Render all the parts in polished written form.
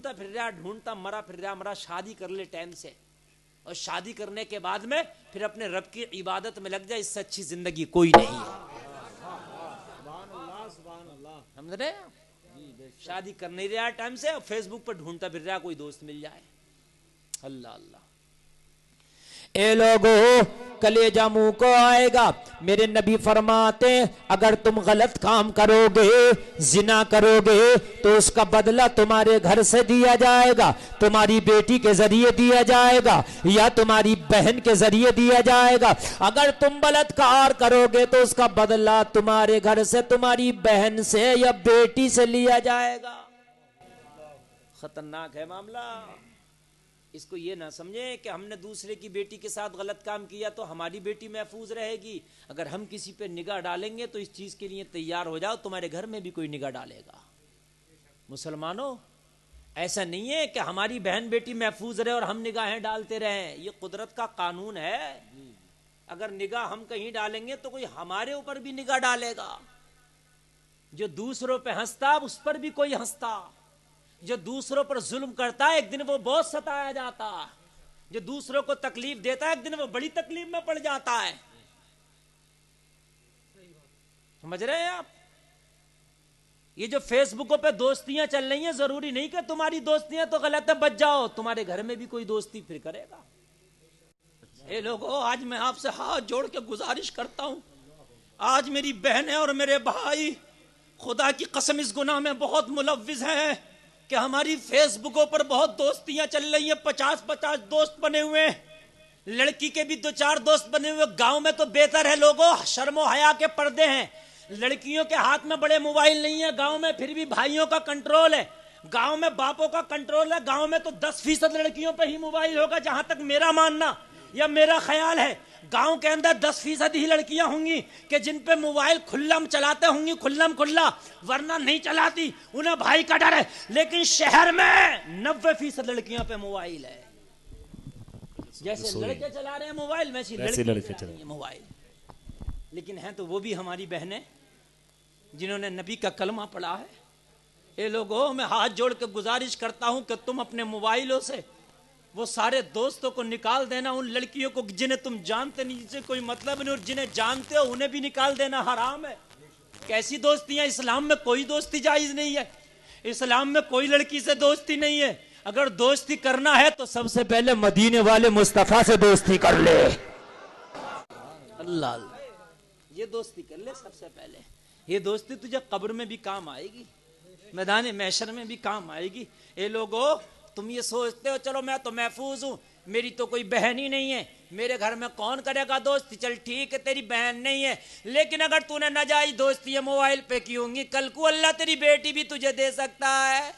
پھر رہا ڈھونڈتا مرا پھر رہا مرا، شادی کر لے ٹائم سے، اور شادی کرنے کے بعد میں پھر اپنے رب کی عبادت میں لگ جائے، اس سے اچھی زندگی کوئی نہیں ہے۔ سمجھ رہے ہیں؟ شادی کر نہیں رہا ٹائم سے اور فیس بک پر ڈھونڈتا پھر رہا کوئی دوست مل جائے۔ اللہ اللہ، اے لوگو کلیجہ منہ کو آئے گا۔ میرے نبی فرماتے ہیں اگر تم غلط کام کرو گے، زنا کرو گے، تو اس کا بدلہ تمہارے گھر سے دیا جائے گا، تمہاری بیٹی کے ذریعے دیا جائے گا یا تمہاری بہن کے ذریعے دیا جائے گا۔ اگر تم بلاత్కాر کرو گے تو اس کا بدلہ تمہارے گھر سے، تمہاری بہن سے یا بیٹی سے لیا جائے گا۔ خطرناک ہے معاملہ۔ اس کو یہ نہ سمجھیں کہ ہم نے دوسرے کی بیٹی کے ساتھ غلط کام کیا تو ہماری بیٹی محفوظ رہے گی۔ اگر ہم کسی پہ نگاہ ڈالیں گے تو اس چیز کے لیے تیار ہو جاؤ، تمہارے گھر میں بھی کوئی نگاہ ڈالے گا۔ مسلمانوں، ایسا نہیں ہے کہ ہماری بہن بیٹی محفوظ رہے اور ہم نگاہیں ڈالتے رہیں، یہ قدرت کا قانون ہے۔ اگر نگاہ ہم کہیں ڈالیں گے تو کوئی ہمارے اوپر بھی نگاہ ڈالے گا۔ جو دوسروں پہ ہنستا اس پر بھی کوئی ہنستا، جو دوسروں پر ظلم کرتا ہے ایک دن وہ بہت ستایا جاتا، جو دوسروں کو تکلیف دیتا ہے ایک دن وہ بڑی تکلیف میں پڑ جاتا ہے۔ سمجھ رہے ہیں آپ؟ یہ جو فیس بکوں پہ دوستیاں چل رہی ہیں، ضروری نہیں کہ تمہاری دوستیاں تو غلط ہے، بچ جاؤ، تمہارے گھر میں بھی کوئی دوستی پھر کرے گا۔ اے لوگو، آج میں آپ سے ہاتھ جوڑ کے گزارش کرتا ہوں، آج میری بہنیں اور میرے بھائی خدا کی قسم اس گناہ میں بہت ملوث ہیں کہ ہماری فیس بکوں پر بہت دوستیاں چل رہی ہیں، 50 دوست بنے ہوئے ہیں، لڑکی کے بھی 2-4 دوست بنے ہوئے۔ گاؤں میں تو بہتر ہے لوگوں، شرم و حیا کے پردے ہیں، لڑکیوں کے ہاتھ میں بڑے موبائل نہیں ہے گاؤں میں، پھر بھی بھائیوں کا کنٹرول ہے، گاؤں میں باپوں کا کنٹرول ہے۔ گاؤں میں تو 10% لڑکیوں پہ ہی موبائل ہوگا، جہاں تک میرا ماننا یا میرا خیال ہے۔ گاؤں کے اندر 10% ہی لڑکیاں ہوں گی کہ جن پہ موبائل کھلم چلاتے ہوں گی، کھلم کھلا، ورنہ نہیں چلاتی، انہیں بھائی کا ڈر ہے۔ لیکن شہر میں 90% لڑکیاں پہ موبائل ہے۔ جیسے لڑکے چلا رہے ہیں موبائل ویسے لڑکے چلا رہی ہیں موبائل۔ لیکن ہیں تو وہ بھی ہماری بہنیں جنہوں نے نبی کا کلمہ پڑھا ہے۔ اے لوگوں، میں ہاتھ جوڑ کے گزارش کرتا ہوں کہ تم اپنے موبائلوں سے وہ سارے دوستوں کو نکال دینا، ان لڑکیوں کو جنہیں تم جانتے نہیں، جن سے کوئی مطلب نہیں، اور جنہیں جانتے ہو انہیں بھی نکال دینا حرام ہے۔ کیسی دوستیاں؟ اسلام میں کوئی دوستی جائز نہیں ہے، اسلام میں کوئی لڑکی سے دوستی نہیں ہے۔ اگر دوستی کرنا ہے تو سب سے پہلے مدینے والے مصطفیٰ سے دوستی کر لے۔ اللہ اللہ، یہ دوستی کر لے سب سے پہلے۔ یہ دوستی تجھے قبر میں بھی کام آئے گی، میدان محشر میں بھی کام آئے گی۔ اے لوگو، تم یہ سوچتے ہو چلو میں تو محفوظ ہوں، میری تو کوئی بہن ہی نہیں ہے، میرے گھر میں کون کرے گا دوستی؟ چل ٹھیک ہے تیری بہن نہیں ہے، لیکن اگر تو نے ناجائز دوستی موبائل پہ کی ہوں گی، کل کو اللہ تیری بیٹی بھی تجھے دے سکتا ہے۔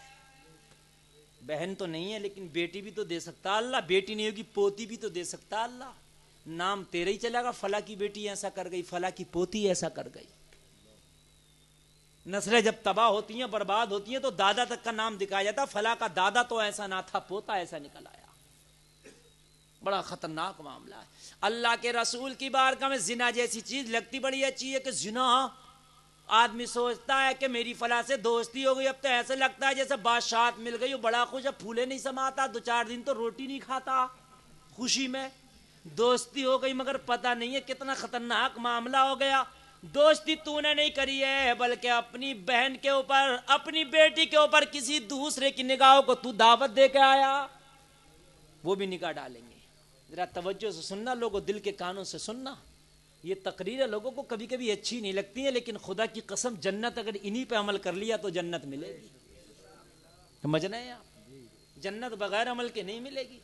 بہن تو نہیں ہے لیکن بیٹی بھی تو دے سکتا اللہ، بیٹی نہیں ہوگی پوتی بھی تو دے سکتا اللہ۔ نام تیرے ہی چلے گا، فلاں کی بیٹی ایسا کر گئی، فلاں کی پوتی ایسا کر گئی۔ نسلیں جب تباہ ہوتی ہیں، برباد ہوتی ہیں، تو دادا تک کا نام دکھایا جاتا، فلاں کا دادا تو ایسا نہ تھا، پوتا ایسا نکل آیا۔ بڑا خطرناک معاملہ ہے۔ اللہ کے رسول کی بارگاہ میں زنا جیسی چیز لگتی بڑی اچھی ہے کہ زنا، آدمی سوچتا ہے کہ میری فلاں سے دوستی ہو گئی، اب تو ایسے لگتا ہے جیسے بادشاہت مل گئی، وہ بڑا خوش ہے، پھولے نہیں سماتا، 2-4 دن تو روٹی نہیں کھاتا خوشی میں، دوستی ہو گئی، مگر پتہ نہیں ہے کتنا خطرناک معاملہ ہو گیا۔ دوستی تو نے نہیں کری ہے، بلکہ اپنی بہن کے اوپر، اپنی بیٹی کے اوپر کسی دوسرے کی نگاہوں کو تو دعوت دے کے آیا، وہ بھی نگاہ ڈالیں گے۔ ذرا توجہ سے سننا لوگوں، دل کے کانوں سے سننا۔ یہ تقریریں لوگوں کو کبھی کبھی اچھی نہیں لگتی ہیں، لیکن خدا کی قسم جنت اگر انہی پہ عمل کر لیا تو جنت ملے گی۔ سمجھ رہے ہیں آپ؟ جنت بغیر عمل کے نہیں ملے گی،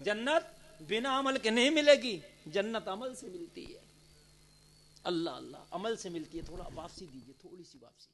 جنت بنا عمل کے نہیں ملے گی، جنت عمل سے ملتی ہے۔ اللہ اللہ، عمل سے ملتی ہے۔ تھوڑا واپسی دیجیے، تھوڑی سی واپسی۔